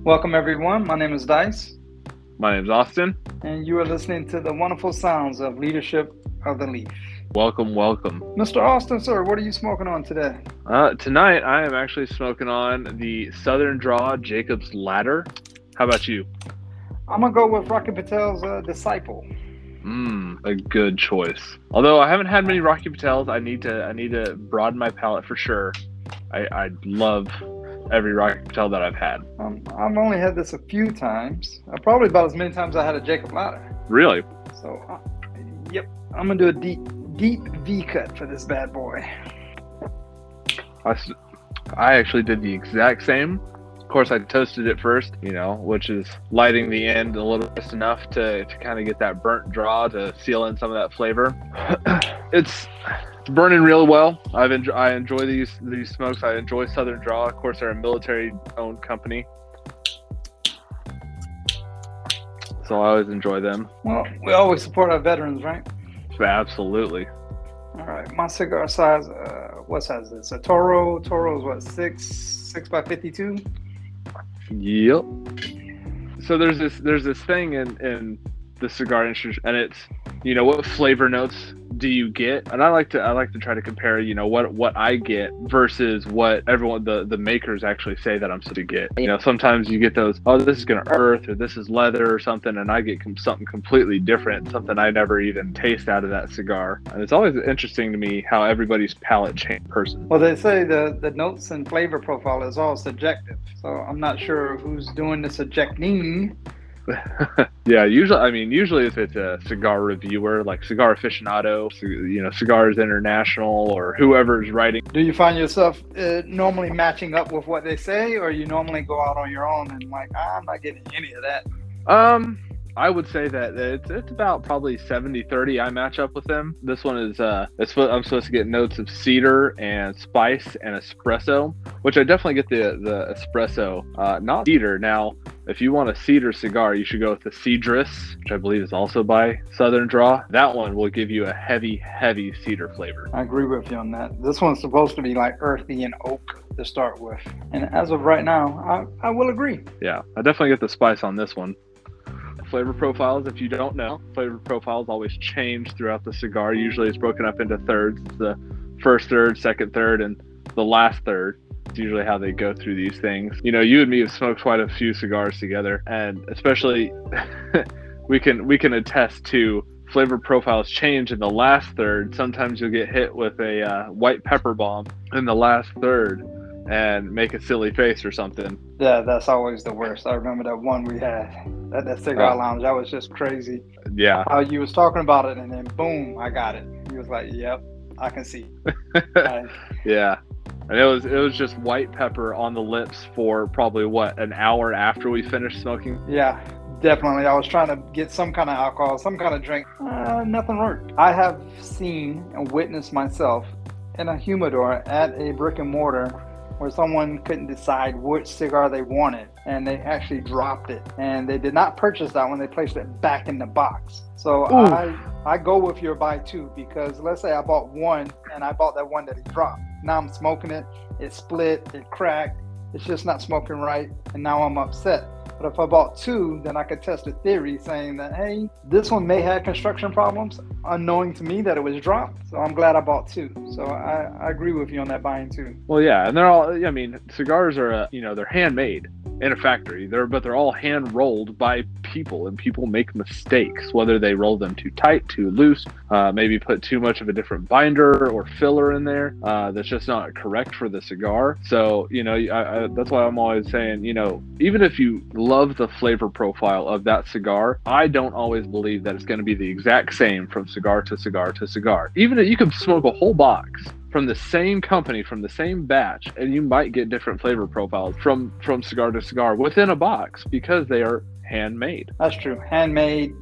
Welcome, everyone. My name is Dice, My name's Austin. and you are listening to the wonderful sounds of Leadership of the Leaf. Welcome. Mr. Austin, sir, what are you smoking on today? Tonight, I am actually smoking on the Southern Draw Jacob's Ladder. How about you? I'm going to go with Rocky Patel's Disciple. A good choice. Although I haven't had many Rocky Patels, I need to broaden my palate for sure. I love every Rocky Patel that I've had. I've only had this a few times. Probably about as many times as I had a Jacob Ladder. Really? So, yep, I'm going to do a deep V cut for this bad boy. I actually did the exact same. Of course, I toasted it first, which is lighting the end a little just enough to kind of get that burnt draw to seal in some of that flavor. It's burning real well. I enjoy these smokes. I enjoy Southern Draw. Of course, they're a military-owned company, so I always enjoy them. Well, we always support our veterans, right? Absolutely. All right, my cigar size, what size is this? A Toro. Toro is what, 6 by 52? Yep. So there's this thing in the cigar industry, and it's what flavor notes do you get? And I like to try to compare what I get versus what everyone the makers actually say that I'm supposed to get. Sometimes you get those, oh, this is gonna earth, or this is leather or something, and I get something completely different, something I never even taste out of that cigar. And it's always interesting to me how everybody's palate changes person. Well, they say the notes and flavor profile is all subjective, so I'm not sure who's doing the subjecting. Yeah, usually if it's a cigar reviewer like Cigar Aficionado, Cigars International, or whoever's writing. Do you find yourself normally matching up with what they say, or you normally go out on your own and like, I'm not getting any of that? I would say that it's about probably 70-30 I match up with them. This one is I'm supposed to get notes of cedar and spice and espresso, which I definitely get the espresso, not cedar. Now, if you want a cedar cigar, you should go with the Cedrus, which I believe is also by Southern Draw. That one will give you a heavy cedar flavor. I agree with you on that. This one's supposed to be like earthy and oak to start with. And as of right now, I will agree. Yeah, I definitely get the spice on this one. Flavor profiles, if you don't know, flavor profiles always change throughout the cigar. Usually it's broken up into thirds. The first third, second third, and the last third. It's usually how they go through these things. You and me have smoked quite a few cigars together, and especially we can attest to flavor profiles change in the last third. Sometimes you'll get hit with a white pepper bomb in the last third and make a silly face or something. Yeah, that's always the worst. I remember that one we had at that cigar lounge. That was just crazy. Yeah. How you was talking about it, and then boom, I got it. He was like, yep, I can see. Yeah. And it was just white pepper on the lips for probably an hour after we finished smoking. Yeah, definitely. I was trying to get some kind of alcohol, some kind of drink. Nothing worked. I have seen and witnessed myself in a humidor at a brick and mortar where someone couldn't decide which cigar they wanted, and they actually dropped it. And they did not purchase that one. They placed it back in the box. So I go with your buy two, because let's say I bought one and I bought that one that he dropped. Now I'm smoking it, it split, it cracked, it's just not smoking right, and now I'm upset. But if I bought two, then I could test a theory saying that, hey, this one may have construction problems, unknowing to me that it was dropped. So I'm glad I bought two. So I agree with you on that buying two. Well, yeah, and they're all, cigars are, they're handmade in a factory. They're all hand rolled by people, and people make mistakes, whether they roll them too tight, too loose, maybe put too much of a different binder or filler in there that's just not correct for the cigar. So, that's why I'm always saying, even if you love the flavor profile of that cigar, I don't always believe that it's going to be the exact same from cigar to cigar to cigar. Even if you can smoke a whole box from the same company, from the same batch, and you might get different flavor profiles from cigar to cigar within a box, because they are handmade. That's true. Handmade.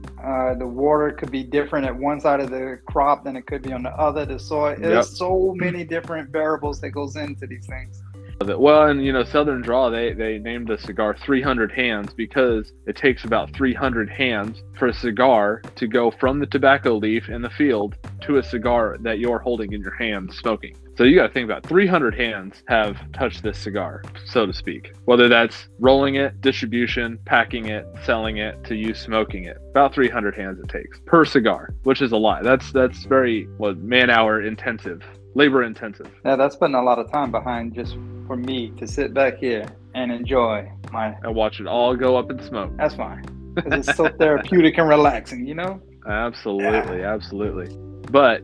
The water could be different at one side of the crop than it could be on the other. The soil. There's so many different variables that goes into these things. Well, and Southern Draw, they named the cigar 300 hands because it takes about 300 hands for a cigar to go from the tobacco leaf in the field to a cigar that you're holding in your hand smoking. So you got to think about 300 hands have touched this cigar, so to speak. Whether that's rolling it, distribution, packing it, selling it, to you smoking it. About 300 hands it takes per cigar, which is a lot. That's very man-hour intensive, labor intensive. Yeah, that's putting a lot of time behind just for me to sit back here and enjoy and watch it all go up in smoke. That's fine. Because it's so therapeutic and relaxing, you know? Absolutely, absolutely. But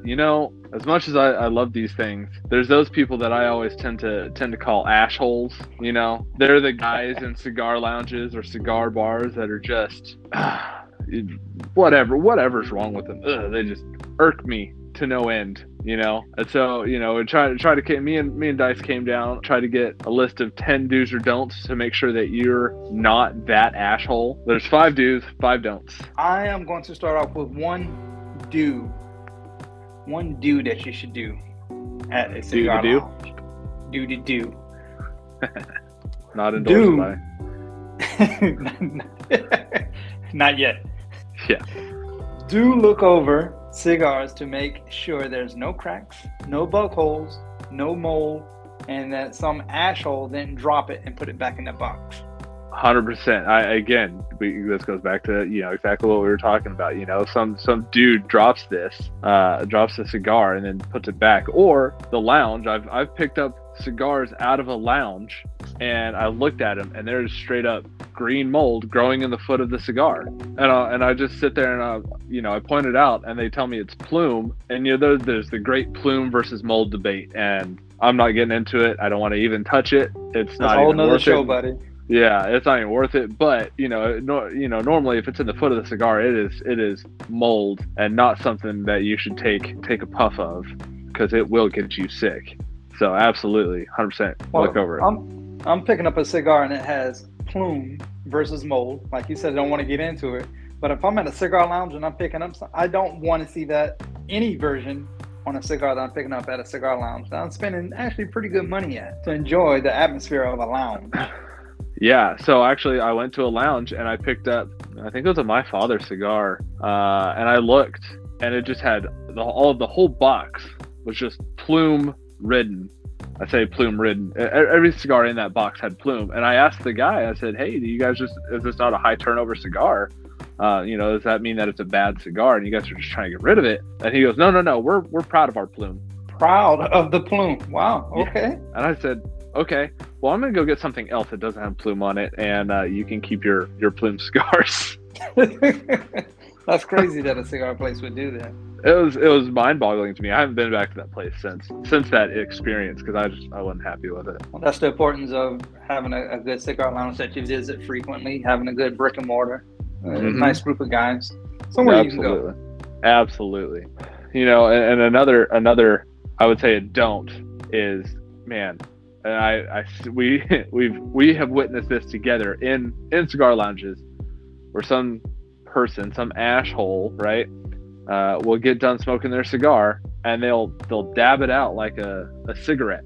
as much as I love these things, there's those people that I always tend to call ashholes. They're the guys in cigar lounges or cigar bars that are just whatever's wrong with them. They just irk me to no end. And so try to me and Dice came down, try to get a list of 10 do's or don'ts to make sure that you're not that ashhole. There's 5 do's, 5 don'ts. I am going to start off with one do that you should do at a cigar lounge. Do. Not endorsed by. Not yet. Yeah. Do look over cigars to make sure there's no cracks, no bug holes, no mold, and that some asshole didn't drop it and put it back in the box. 100%. This goes back to exactly what we were talking about. Some dude drops a cigar and then puts it back. Or the lounge. I've picked up cigars out of a lounge and I looked at them and there's straight up green mold growing in the foot of the cigar. And I just sit there and I point it out and they tell me it's plume. And there's the great plume versus mold debate, and I'm not getting into it. I don't want to even touch it. It's not even worth it. That's a whole nother show, buddy. Yeah, it's not even worth it. But normally if it's in the foot of the cigar, it is mold and not something that you should take a puff of, because it will get you sick. So absolutely, 100%. Look over it. I'm picking up a cigar and it has plume versus mold. Like you said, I don't want to get into it. But if I'm at a cigar lounge and I'm picking up I don't want to see that any version on a cigar that I'm picking up at a cigar lounge that I'm spending actually pretty good money at to enjoy the atmosphere of a lounge. Yeah, so actually I went to a lounge and I picked up, I think it was a My Father cigar, and I looked and it just had the whole box was just plume ridden. I say plume ridden. Every cigar in that box had plume. And I asked the guy, I said, hey, is this not a high turnover cigar? Does that mean that it's a bad cigar and you guys are just trying to get rid of it? And he goes, no, we're proud of our plume. Proud of the plume. Wow. Okay. Yeah. And I said, okay, well, I'm going to go get something else that doesn't have plume on it, and you can keep your plume cigars. That's crazy that a cigar place would do that. It was mind-boggling to me. I haven't been back to that place since that experience, because I wasn't happy with it. Well, that's the importance of having a good cigar lounge that you visit frequently, having a good brick and mortar, a nice group of guys, somewhere you can go. Absolutely. And another I would say a don't is, man, and we have witnessed this together in cigar lounges, where some ashhole, right, will get done smoking their cigar and they'll dab it out like a cigarette.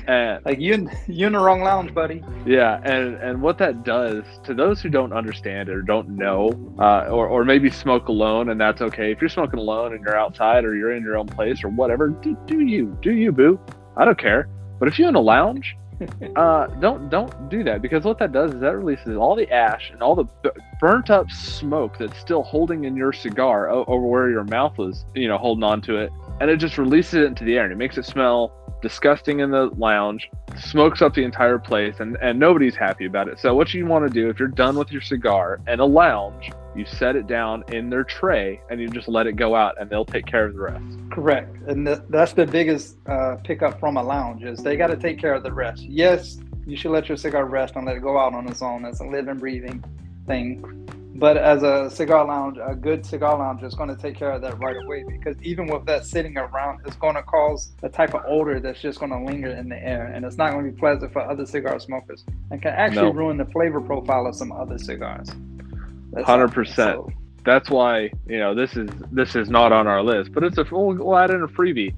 And, like you in the wrong lounge, buddy. Yeah, and what that does to those who don't understand it or don't know, or maybe smoke alone, and that's okay. If you're smoking alone and you're outside or you're in your own place or whatever, do you, boo. I don't care. But if you're in a lounge, don't do that, because what that does is that releases all the ash and all the burnt up smoke that's still holding in your cigar over where your mouth was, holding on to it, and it just releases it into the air and it makes it smell disgusting in the lounge, smokes up the entire place, and nobody's happy about it. So what you want to do, if you're done with your cigar in a lounge, you set it down in their tray and you just let it go out, and they'll take care of the rest. Correct. And that's the biggest pickup from a lounge, is they got to take care of the rest. Yes, you should let your cigar rest and let it go out on its own. That's a living, breathing thing. But as a cigar lounge, a good cigar lounge is going to take care of that right away, because even with that sitting around, it's going to cause a type of odor that's just going to linger in the air, and it's not going to be pleasant for other cigar smokers, and can actually ruin the flavor profile of some other cigars. 100%. So, that's why this is not on our list, but we'll add in a freebie.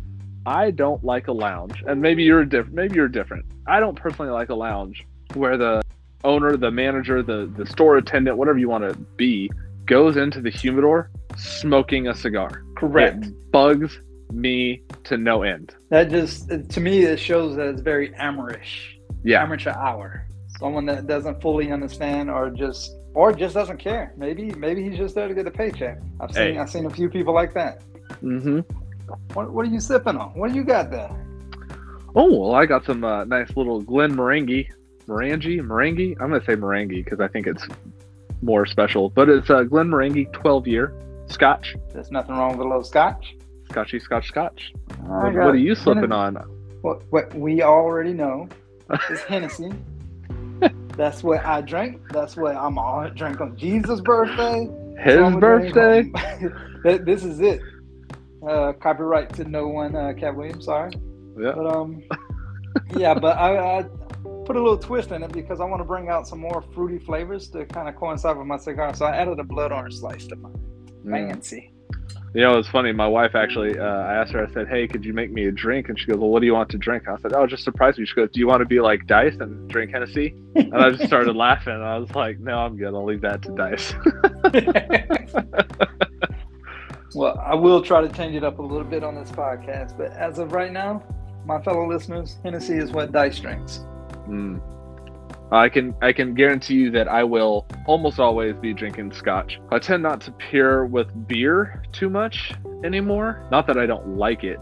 I don't like a lounge, and maybe you're different. I don't personally like a lounge where the owner, the manager, the store attendant, whatever you want to be, goes into the humidor smoking a cigar. Correct. It bugs me to no end. That just, to me, it shows that it's very amateurish. Yeah. Amateur hour. Someone that doesn't fully understand or just doesn't care. Maybe he's just there to get a paycheck. I've seen a few people like that. Mm-hmm. What are you sipping on? What do you got there? Oh, well, I got some nice little Glen Morangi. Morangi? I'm going to say Morangi because I think it's more special. But it's a Glen Morangi 12-year Scotch. There's nothing wrong with a little Scotch. Scotch. What are you slipping on? What we already know is Hennessy. That's what I drank. That's what I'm all drink on Jesus' birthday. His birthday? This is it. Copyright to no one, Cat Williams, sorry. Yeah. But but I put a little twist in it because I want to bring out some more fruity flavors to kind of coincide with my cigar. So I added a blood orange slice to mine. Fancy. You know, it's funny. My wife actually, I asked her, I said, hey, could you make me a drink? And she goes, well, what do you want to drink? I said, oh, just surprise me. She goes, do you want to be like Dice and drink Hennessy? And I just started laughing. I was like, no, I'm good. I'll leave that to Dice. Well, I will try to change it up a little bit on this podcast. But as of right now, my fellow listeners, Hennessy is what Dice drinks. I can guarantee you that I will almost always be drinking Scotch. I tend not to pair with beer too much anymore. Not that I don't like it,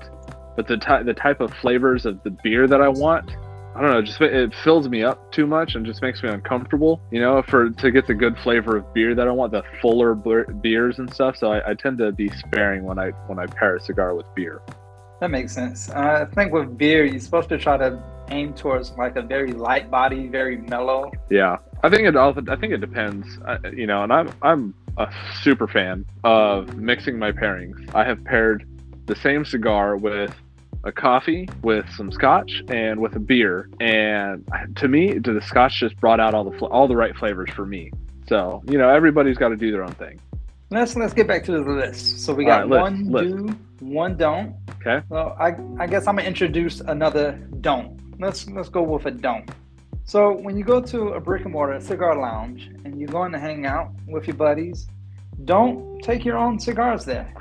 but the type of flavors of the beer that I want, I don't know, just it fills me up too much and just makes me uncomfortable. You know, to get the good flavor of beer that I want, the fuller beers and stuff. So I tend to be sparing when I pair a cigar with beer. That makes sense. I think with beer, you're supposed to try to aim towards like a very light body, very mellow. Yeah, I think it depends. You know, and I'm a super fan of mixing my pairings. I have paired the same cigar with a coffee, with some Scotch, and with a beer. And to me, the Scotch just brought out all the right flavors for me. So you know, everybody's got to do their own thing. Let's get back to the list. So we got one do, one don't. Okay. Well, I guess I'm gonna introduce another don't. Let's go with a don't. So when you go to a brick and mortar, a cigar lounge, and you're going to hang out with your buddies, don't take your own cigars there.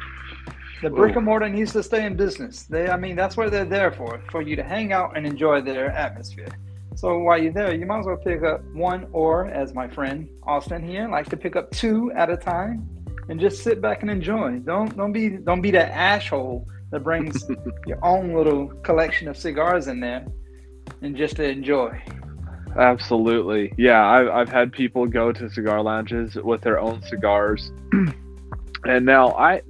The brick and mortar needs to stay in business. That's what they're there for you to hang out and enjoy their atmosphere. So while you're there, you might as well pick up one, or as my friend Austin here likes to pick up two at a time, and just sit back and enjoy. Don't be that asshole that brings your own little collection of cigars in there and just to enjoy. Absolutely. Yeah, I've had people go to cigar lounges with their own cigars. And now I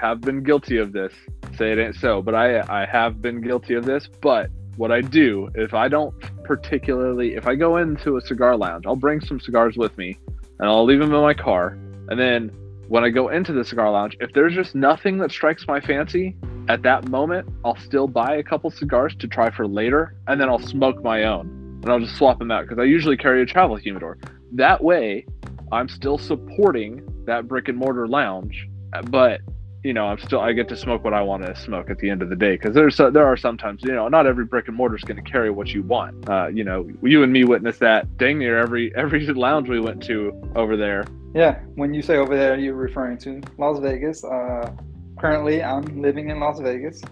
have been guilty of this. Say it ain't so, but I have been guilty of this. But what I do, if I go into a cigar lounge, I'll bring some cigars with me and I'll leave them in my car. And then when I go into the cigar lounge, if there's just nothing that strikes my fancy at that moment, I'll still buy a couple cigars to try for later, and then I'll smoke my own, and I'll just swap them out because I usually carry a travel humidor. That way, I'm still supporting that brick and mortar lounge, but you know, I get to smoke what I want to smoke at the end of the day, because there are sometimes, you know, not every brick and mortar is going to carry what you want. You know, you and me witnessed that dang near every lounge we went to over there. Yeah, when you say over there, you're referring to Las Vegas. Currently, I'm living in Las Vegas,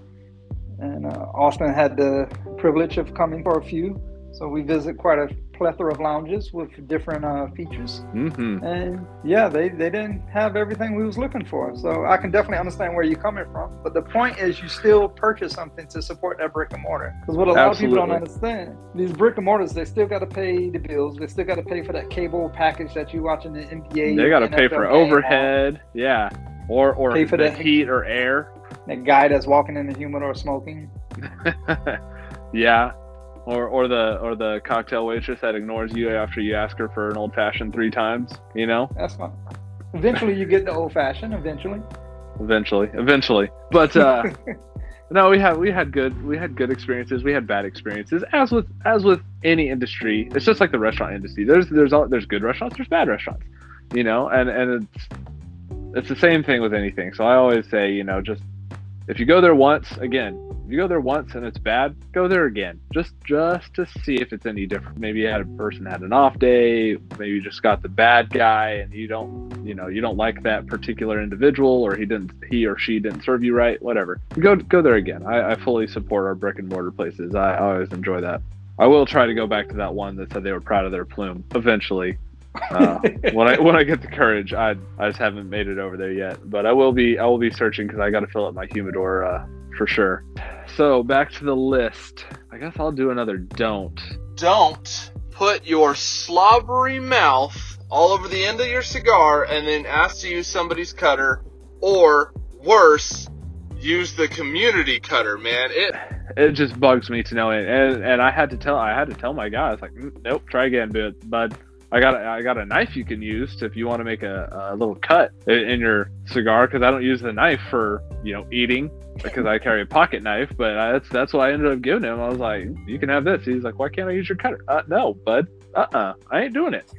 and Austin had the privilege of coming for a few. So we visit quite a plethora of lounges with different features. Mm-hmm. And yeah, they didn't have everything we was looking for. So I can definitely understand where you're coming from. But the point is, you still purchase something to support that brick and mortar. Because what a lot of people don't understand, these brick and mortars, they still got to pay the bills. They still got to pay for that cable package that you watching the NBA. They got to pay for overhead. Yeah. Or pay for the heat or air. That guy that's walking in the humidor smoking. Yeah. Or the cocktail waitress that ignores you after you ask her for an old fashioned 3 times, you know? That's fine. Eventually you get the old fashioned, eventually. But no, we had good experiences, we had bad experiences, as with any industry. It's just like the restaurant industry. There's good restaurants, there's bad restaurants, you know, and it's the same thing with anything. So I always say, you know, just If you go there once, again, if you go there once and it's bad, go there again. Just to see if it's any different. Maybe a person had an off day, maybe you just got the bad guy and you don't like that particular individual, or he or she didn't serve you right, whatever. Go there again. I fully support our brick and mortar places. I always enjoy that. I will try to go back to that one that said they were proud of their plume eventually. When I get the courage. I just haven't made it over there yet, but I will be searching because I got to fill up my humidor for sure. So back to the list. I guess I'll do another don't put your slobbery mouth all over the end of your cigar and then ask to use somebody's cutter, or worse, use the community cutter. Man, it just bugs me to no end. And I had to tell my guy, I was like, nope, try again, bud. I got a knife you can use if you want to make a little cut in your cigar, because I don't use the knife for eating, because I carry a pocket knife. But that's what I ended up giving him. I was like, you can have this. He's like, why can't I use your cutter? No, bud. I ain't doing it.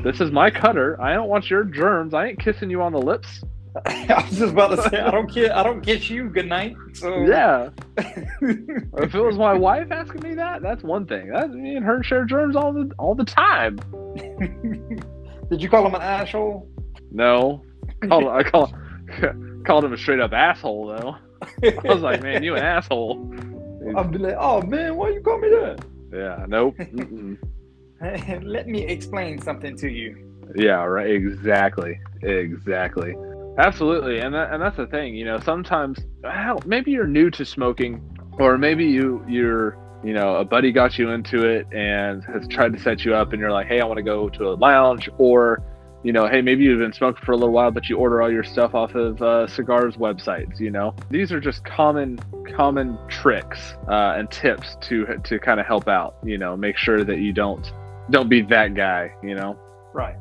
This is my cutter. I don't want your germs. I ain't kissing you on the lips. I was just about to say, I don't kiss you good night. So yeah. If it was my wife asking me that, that's one thing. Me and her share germs all the time. Did you call him an asshole? No. I called him a straight up asshole though. I was like, man, you an asshole. I'd be like, oh man, why you call me that? Yeah, nope. Let me explain something to you. Yeah, right. Exactly. Absolutely. And that's the thing, sometimes, maybe you're new to smoking, or maybe you're a buddy got you into it and has tried to set you up, and you're like, hey, I want to go to a lounge, or hey, maybe you've been smoking for a little while, but you order all your stuff off of cigars websites. These are just common tricks and tips to kind of help out. Make sure that you don't be that guy. Right.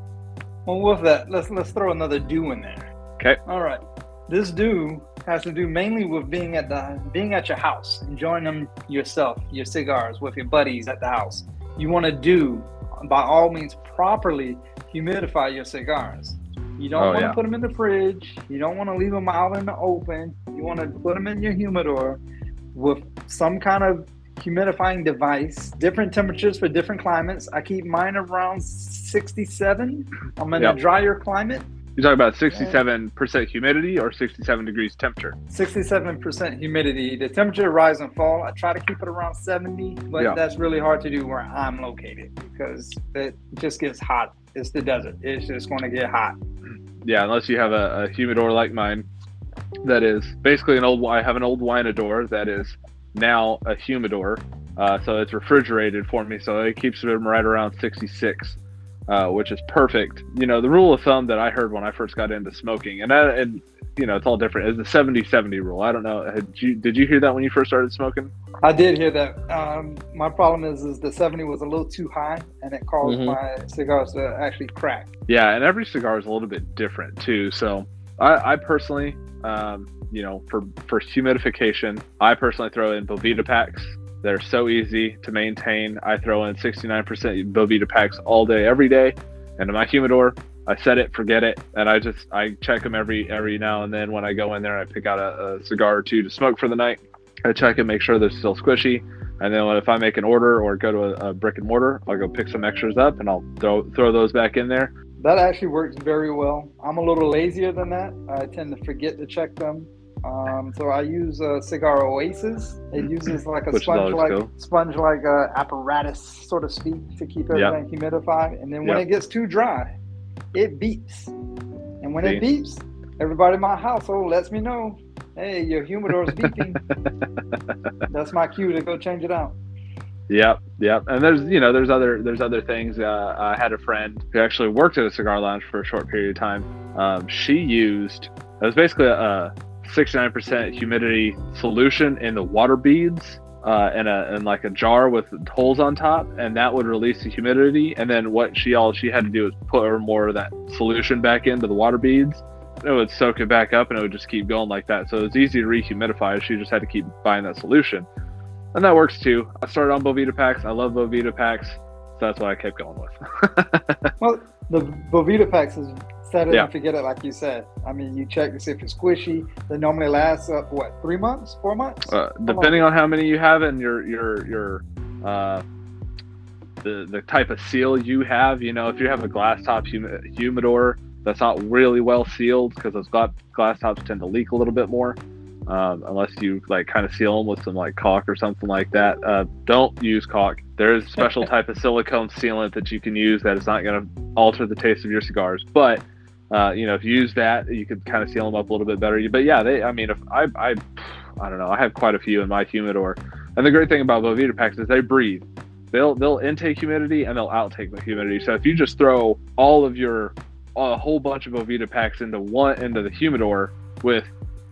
Well, with that, let's throw another do in there. Okay. All right. This do has to do mainly with being at your house, enjoying them yourself, your cigars with your buddies at the house. You want to by all means, properly humidify your cigars. You don't want to put them in the fridge. You don't want to leave them out in the open. You want to put them in your humidor with some kind of humidifying device, different temperatures for different climates. I keep mine around 67. I'm in a drier climate. You're talking about 67% humidity or 67 degrees temperature? 67% humidity. The temperature rise and fall. I try to keep it around 70, but that's really hard to do where I'm located because it just gets hot. It's the desert. It's just going to get hot. Yeah, unless you have a humidor like mine that is basically I have an old winador that is now a humidor. So it's refrigerated for me, so it keeps them right around 66. Which is perfect. The rule of thumb that I heard when I first got into smoking, and it's all different, is the 70-70 rule. I don't know. Did you hear that when you first started smoking? I did hear that. My problem is the 70 was a little too high, and it caused my cigars to actually crack. Yeah, and every cigar is a little bit different too. So I personally, for humidification, I personally throw in Bovita packs. They're so easy to maintain. I throw in 69% Bovita packs all day, every day. And in my humidor, I set it, forget it. And I check them every now and then when I go in there. I pick out a cigar or two to smoke for the night. I check and make sure they're still squishy. And then if I make an order or go to a brick and mortar, I'll go pick some extras up and I'll throw those back in there. That actually works very well. I'm a little lazier than that. I tend to forget to check them. So I use Cigar Oasis. It uses like a sponge-like apparatus, so to speak, to keep everything humidified. And then when it gets too dry, it beeps. And when it beeps, everybody in my household lets me know, hey, your humidor is beeping. That's my cue to go change it out. Yep. And there's other things. I had a friend who actually worked at a cigar lounge for a short period of time. It was basically a 69% humidity solution in the water beads in like a jar with holes on top, and that would release the humidity. And then what all she had to do was put more of that solution back into the water beads. It would soak it back up and it would just keep going like that. So it was easy to rehumidify. She just had to keep buying that solution. And that works too. I started on Bovita packs. I love Bovita packs. So that's what I kept going with. Well, the Bovita packs is Set it Yeah. and forget it, like you said. I mean, you check to see if it's squishy. They normally last up, what, 3 months, 4 months? Depending on how many you have and the type of seal you have, you know, if you have a glass top humidor that's not really well sealed, because those glass tops tend to leak a little bit more, unless you like kind of seal them with some like caulk or something like that. Don't use caulk. There is a special type of silicone sealant that you can use that is not going to alter the taste of your cigars, but you know, if you use that, you could kind of seal them up a little bit better. But yeah, I mean, if I don't know, I have quite a few in my humidor, and the great thing about Boveda packs is they breathe. They'll intake humidity and they'll outtake the humidity. So if you just throw a whole bunch of Boveda packs into the humidor with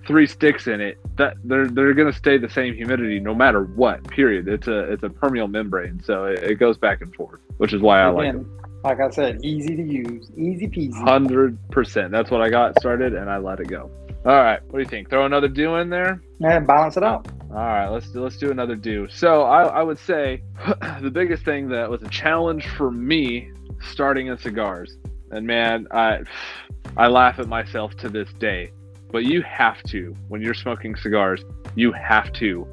3 sticks in it, that they're going to stay the same humidity no matter what. Period. It's a permeable membrane, so it goes back and forth, which is why I like them. Like I said, easy to use, easy peasy. 100%. That's what I got started, and I let it go. All right, what do you think? Throw another do in there? And balance it out. All right, let's do another do. So I would say the biggest thing that was a challenge for me starting in cigars, and man, I laugh at myself to this day, but you have to, when you're smoking cigars, you have to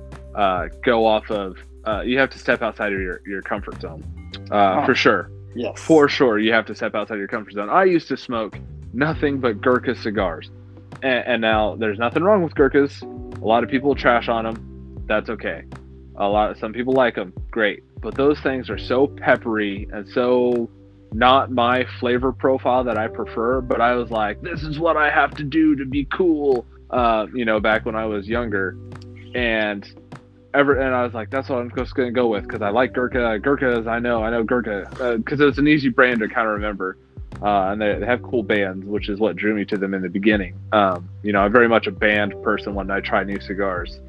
go off of, you have to step outside of your comfort zone, for sure. Yes. For sure, you have to step outside your comfort zone. I used to smoke nothing but Gurkha cigars. And now there's nothing wrong with Gurkhas. A lot of people trash on them. That's okay. Some people like them. Great. But those things are so peppery and so not my flavor profile that I prefer. But I was like, this is what I have to do to be cool. You know, back when I was younger. And I was like, that's what I'm just going to go with, because I like Gurkha. Gurkhas, I know Gurkha, because it's an easy brand to kind of remember. And they have cool bands, which is what drew me to them in the beginning. You know, I'm very much a band person when I try new cigars.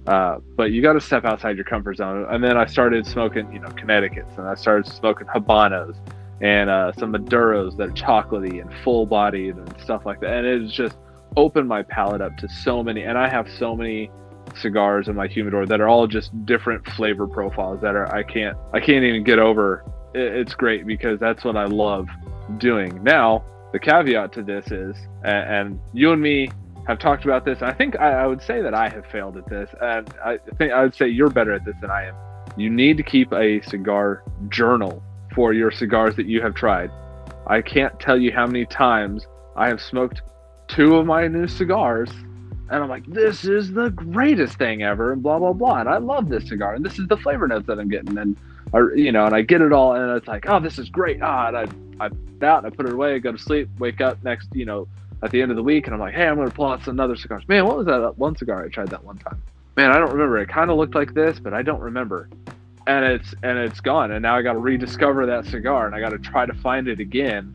But you got to step outside your comfort zone. And then I started smoking, you know, Connecticut's, and I started smoking Habanos and some Maduros that are chocolatey and full-bodied and stuff like that. And it's just opened my palate up to so many. And I have so many cigars in my humidor that are all just different flavor profiles that I can't even get over. It's great because that's what I love doing. Now the caveat to this is, and you and me have talked about this, I think I would say that I have failed at this, and I think I would say you're better at this than I am. You need to keep a cigar journal for your cigars that you have tried. I can't tell you how many times I have smoked 2 of my new cigars and I'm like, this is the greatest thing ever, and blah, blah, blah. And I love this cigar, and this is the flavor notes that I'm getting. And, and I get it all, and it's like, oh, this is great. And I out, and I put it away, go to sleep, wake up next, at the end of the week, and I'm like, hey, I'm going to pull out some other cigars. Man, what was that one cigar I tried that one time? Man, I don't remember. It kind of looked like this, but I don't remember. And it's gone. And now I got to rediscover that cigar, and I got to try to find it again.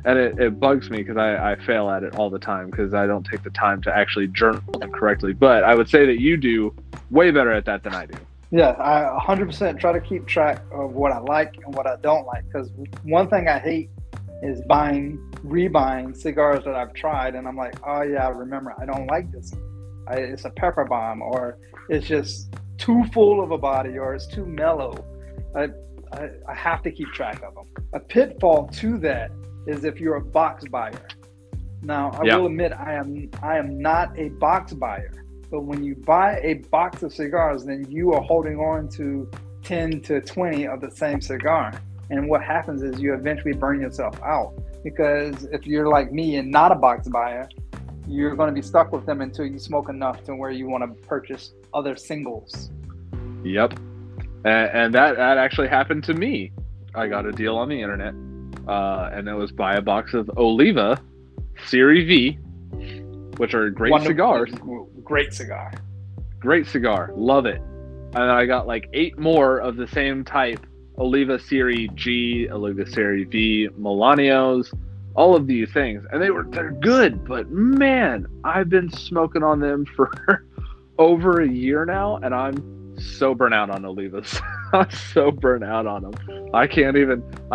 And it bugs me because I fail at it all the time because I don't take the time to actually journal them correctly. But I would say that you do way better at that than I do. Yeah, I 100% try to keep track of what I like and what I don't like, because one thing I hate is rebuying cigars that I've tried, and I'm like, oh yeah, I remember, I don't like this. It's a pepper bomb, or it's just too full of a body, or it's too mellow. I have to keep track of them. A pitfall to that is if you're a box buyer. Now, I will admit I am not a box buyer, but when you buy a box of cigars, then you are holding on to 10 to 20 of the same cigar. And what happens is you eventually burn yourself out, because if you're like me and not a box buyer, you're going to be stuck with them until you smoke enough to where you want to purchase other singles. Yep. And that actually happened to me. I got a deal on the internet, and it was buy a box of Oliva Serie V, which are great cigars. Great cigar. Great cigar. Love it. And I got like 8 more of the same type, Oliva Serie G, Oliva Serie V, Milanios, all of these things. And they're good, but man, I've been smoking on them for over a year now, and I'm so burnt out on Olivas. I'm so burnt out on them. I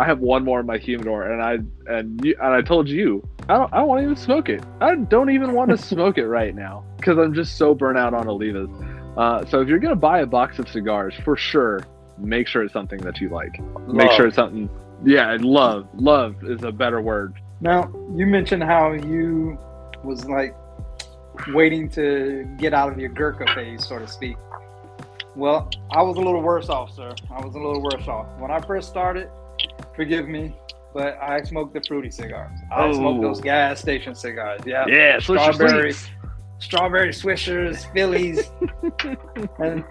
have one more in my humidor, and I told you, I don't want to even smoke it. I don't even want to smoke it right now because I'm just so burnt out on Olivas. So if you're going to buy a box of cigars, for sure, make sure it's something that you like. Make sure it's something Yeah, love is a better word. Now, you mentioned how you was like waiting to get out of your Gurkha phase, so to speak. Well, I was a little worse off, sir. I was a little worse off. When I first started, forgive me, but I smoked the fruity cigars. I smoked those gas station cigars. Yeah, strawberry Swishers, Phillies. And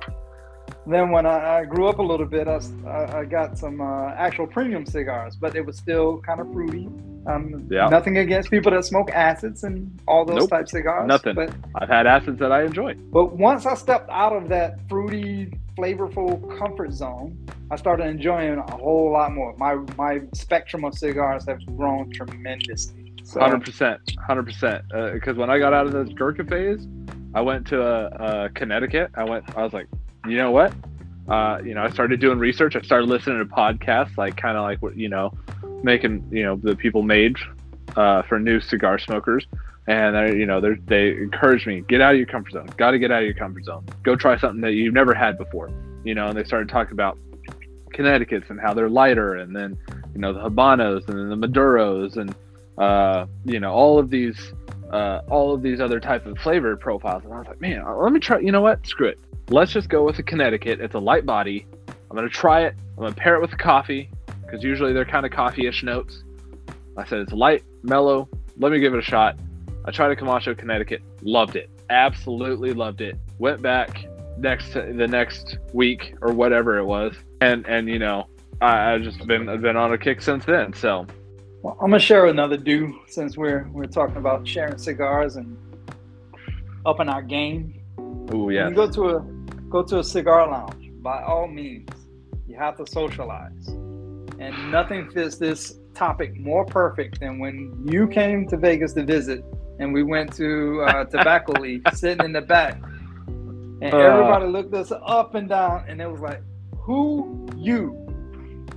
then when I grew up a little bit, I got some actual premium cigars, but it was still kind of fruity. Nothing against people that smoke acids and all those type cigars. Nothing. But I've had acids that I enjoy. But once I stepped out of that fruity, flavorful comfort zone, I started enjoying a whole lot more. My spectrum of cigars have grown tremendously. So, 100%. Because when I got out of this Gurkha phase, I went to Connecticut. I was like, you know what? I started doing research. I started listening to podcasts, like kind of like what, making, the people made for new cigar smokers. And they encouraged me, get out of your comfort zone. Got to get out of your comfort zone. Go try something that you've never had before. And they started talking about Connecticut's and how they're lighter, and then the Habanos, and then the Maduros, and all of these other types of flavor profiles. And I was like, man, let me try. You know what? Screw it. Let's just go with the Connecticut. It's a light body. I'm gonna try it. I'm gonna pair it with coffee, because usually they're kind of coffee-ish notes. I said it's light, mellow. Let me give it a shot. I tried a Camacho Connecticut. Loved it. Absolutely loved it. Went back the next week or whatever it was, and I've just been on a kick since then. So, well, I'm gonna share another do, since we're talking about sharing cigars and upping our game. Oh yeah. When you go to a cigar lounge, by all means, you have to socialize, and nothing fits this topic more perfect than when you came to Vegas to visit, and we went to Tobacco Leaf, sitting in the back. And everybody looked us up and down, and it was like, who you?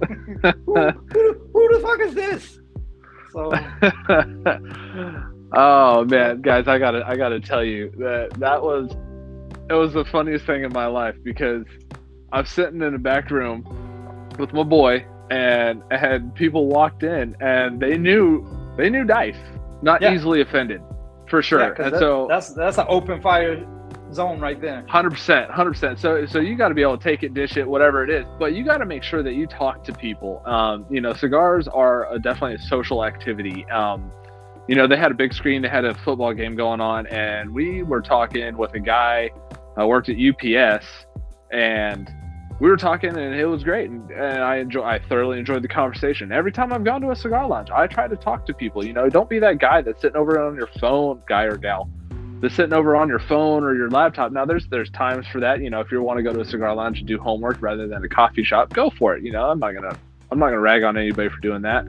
who the fuck is this? So, oh man, guys, I gotta tell you it was the funniest thing in my life, because I'm sitting in the back room with my boy, and people walked in, and they knew Dice, not easily offended, for sure. Yeah, and so that's an open fire zone right there. 100%. So you got to be able to take it, dish it, whatever it is, but you got to make sure that you talk to people. Cigars are definitely a social activity. They had a big screen, they had a football game going on, and we were talking with a guy worked at UPS, and we were talking, and it was great, and I thoroughly enjoyed the conversation. Every time I've gone to a cigar lounge, I try to talk to people. Don't be that guy that's sitting over on your phone, guy or gal, that's sitting over on your phone or your laptop. Now there's times for that. If you want to go to a cigar lounge and do homework rather than a coffee shop, go for it. I'm not gonna rag on anybody for doing that.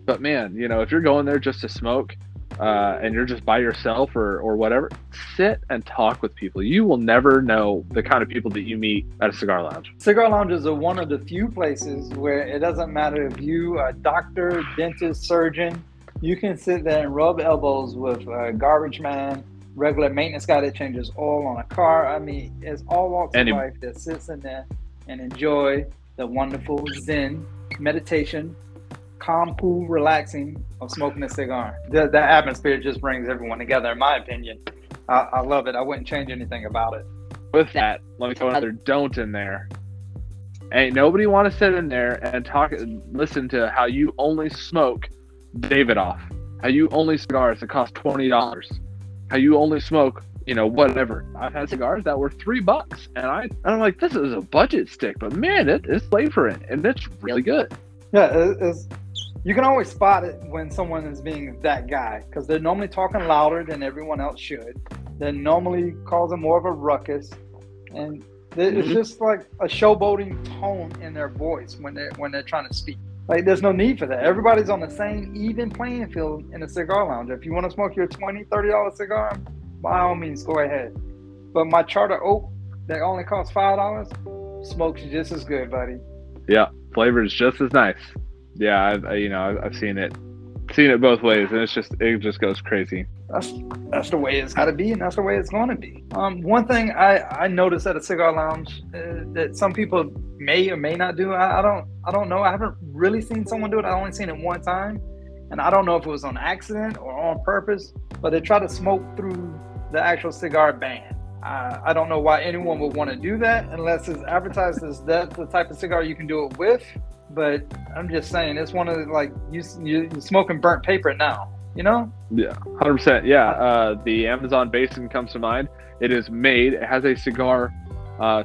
But man, if you're going there just to smoke, and you're just by yourself or whatever, sit and talk with people. You will never know the kind of people that you meet at a cigar lounge. Cigar lounges are one of the few places where it doesn't matter if you are a doctor, dentist, surgeon. You can sit there and rub elbows with a garbage man, regular maintenance guy that changes oil on a car. I mean, it's all walks of life that sits in there and enjoy the wonderful Zen meditation, calm, cool, relaxing of smoking a cigar. The atmosphere just brings everyone together, in my opinion. I love it. I wouldn't change anything about it. With that, let me throw another don't in there. Ain't nobody want to sit in there and listen to how you only smoke Davidoff, how you only cigars that cost $20, how you only smoke, whatever. I've had cigars that were $3, and I'm like, this is a budget stick, but man, it's flavor in it, and it's really good. Yeah, you can always spot it when someone is being that guy, because they're normally talking louder than everyone else should. They're normally causing more of a ruckus, and it's just like a showboating tone in their voice when they're trying to speak. Like, there's no need for that. Everybody's on the same even playing field in a cigar lounge. If you want to smoke your $20, $30 cigar, by all means, go ahead. But my Charter Oak that only costs $5 smokes just as good, buddy. Yeah, flavor is just as nice. Yeah, I've seen it seen it both ways, and it just goes crazy. That's the way it's got to be, and that's the way it's going to be. One thing I noticed at a cigar lounge that some people may or may not do. I don't know. I haven't really seen someone do it. I only seen it one time, and I don't know if it was on accident or on purpose. But they try to smoke through the actual cigar band. I don't know why anyone would want to do that unless it's advertised as that's the type of cigar you can do it with. But I'm just saying, it's one of the, like, you're smoking burnt paper now, you know? Yeah, 100%. Yeah, the Amazon Basin comes to mind. It is made, it has a cigar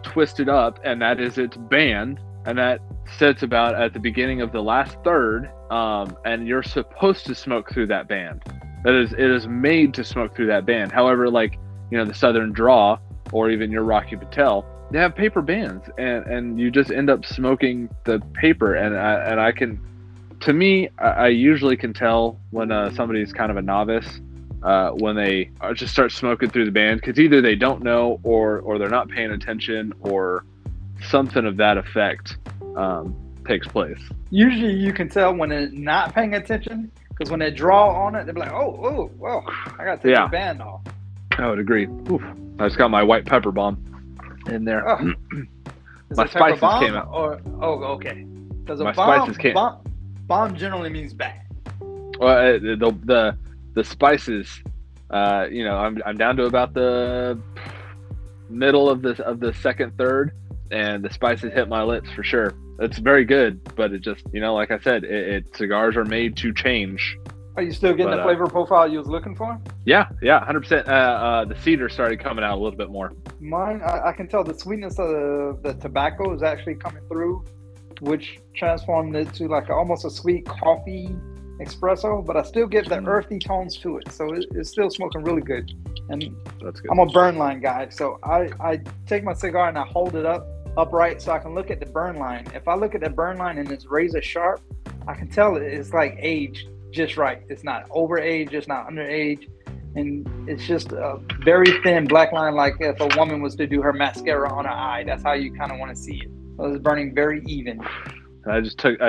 twisted up, and that is its band, and that sits about at the beginning of the last third, and you're supposed to smoke through that band. It is made to smoke through that band. However, like, you know, the Southern Draw, or even your Rocky Patel, they have paper bands, and you just end up smoking the paper. And I can, to me, I usually can tell when somebody's kind of a novice when they just start smoking through the band, because either they don't know or they're not paying attention, or something of that effect takes place. Usually you can tell when they're not paying attention, because when they draw on it, they're like, oh, well, I got to take the band off. I would agree. Oof. I just got my white pepper bomb in there. Oh. My spices came out. Okay. Because my spices came. Bomb generally means bad. Well, the spices, you know, I'm down to about the middle of the second third, and the spices hit my lips for sure. It's very good, but it just, you know, like I said, cigars are made to change. Are you still getting the flavor profile you was looking for? Yeah, 100%. The cedar started coming out a little bit more. Mine, I can tell the sweetness of the tobacco is actually coming through, which transformed it to like almost a sweet coffee espresso, but I still get the earthy tones to it. So it's still smoking really good. And that's good. I'm a burn line guy, so I take my cigar and I hold it upright so I can look at the burn line. If I look at the burn line and it's razor sharp, I can tell it's like aged just right. It's not overage, it's not underage, and it's just a very thin black line, like if a woman was to do her mascara on her eye. That's how you kind of want to see it. So it's burning very even. I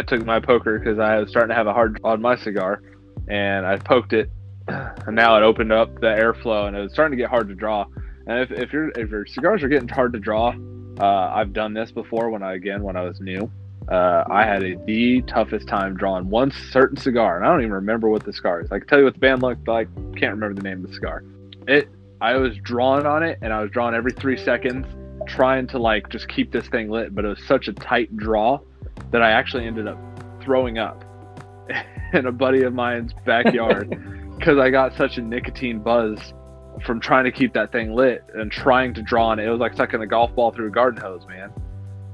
took my poker because I was starting to have a hard on my cigar, and I poked it, and now it opened up the airflow, and it was starting to get hard to draw. And if your cigars are getting hard to draw, I've done this before when I was new. I had the toughest time drawing one certain cigar, and I don't even remember what the cigar is. I can tell you what the band looked like, can't remember the name of the cigar. I was drawing on it, and I was drawing every 3 seconds, trying to like just keep this thing lit, but it was such a tight draw that I actually ended up throwing up in a buddy of mine's backyard because I got such a nicotine buzz from trying to keep that thing lit and trying to draw on it. It was like sucking a golf ball through a garden hose, man.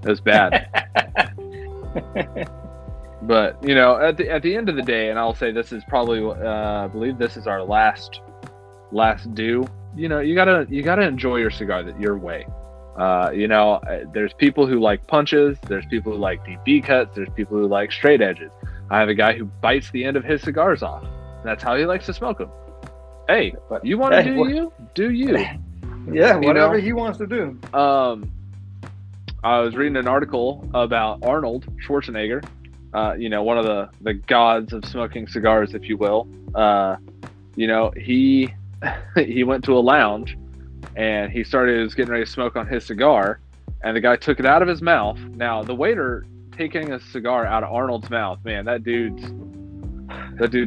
It was bad. But, you know, at the end of the day, and I'll say this is probably, I believe this is our last due. You know, you gotta enjoy your cigar your way. You know, there's people who like punches. There's people who like deep V cuts. There's people who like straight edges. I have a guy who bites the end of his cigars off. That's how he likes to smoke them. Hey, you want to do you? Yeah, whatever he wants to do. I was reading an article about Arnold Schwarzenegger, you know, one of the gods of smoking cigars, if you will. You know, he went to a lounge and he was getting ready to smoke on his cigar, and the guy took it out of his mouth. Now, the waiter taking a cigar out of Arnold's mouth, man, that dude's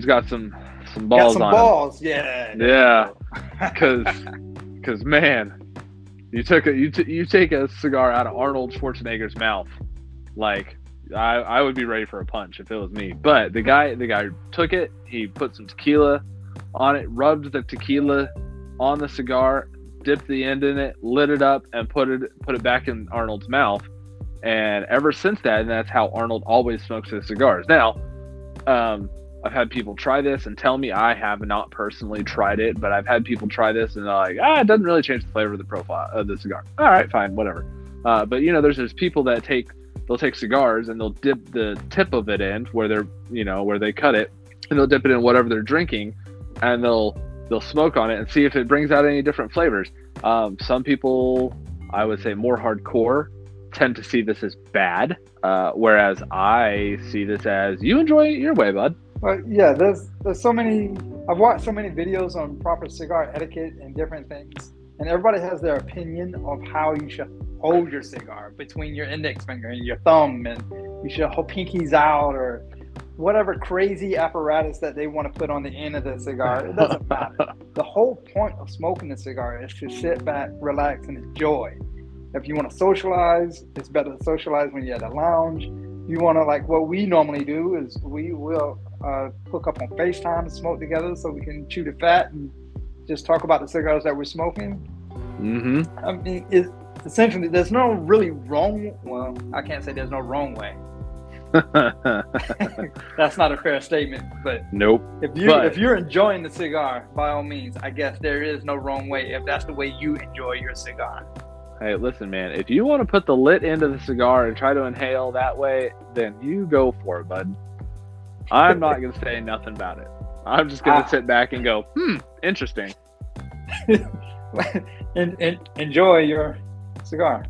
got some balls on him. Balls, yeah. Yeah, because man, you take a cigar out of Arnold Schwarzenegger's mouth, like I would be ready for a punch if it was me. But the guy took it, he put some tequila on it, rubbed the tequila on the cigar, dipped the end in it, lit it up, and put it back in Arnold's mouth. And ever since that, and that's how Arnold always smokes his cigars. Now, I've had people try this and tell me, I have not personally tried it, but I've had people try this and they're like, it doesn't really change the flavor of the profile of the cigar. All right, fine, whatever. But you know, there's people that they'll take cigars and they'll dip the tip of it in where they cut it, and they'll dip it in whatever they're drinking, and they'll smoke on it and see if it brings out any different flavors. Some people, I would say more hardcore, tend to see this as bad, whereas I see this as, you enjoy it your way, bud. But yeah, there's so many. I've watched so many videos on proper cigar etiquette and different things, and everybody has their opinion of how you should hold your cigar between your index finger and your thumb, and you should hold pinkies out or whatever crazy apparatus that they want to put on the end of the cigar. It doesn't matter. The whole point of smoking a cigar is to sit back, relax, and enjoy. If you want to socialize, it's better to socialize when you're at a lounge. You want to, like what we normally do is we will hook up on FaceTime and smoke together so we can chew the fat and just talk about the cigars that we're smoking. Mm-hmm. I mean, essentially, there's no really wrong. Well, I can't say there's no wrong way. That's not a fair statement. But nope. If you're enjoying the cigar, by all means, I guess there is no wrong way if that's the way you enjoy your cigar. Hey, listen, man, if you want to put the lit end of the cigar and try to inhale that way, then you go for it, bud. I'm not going to say nothing about it. I'm just going to sit back and go, interesting. and enjoy your cigar.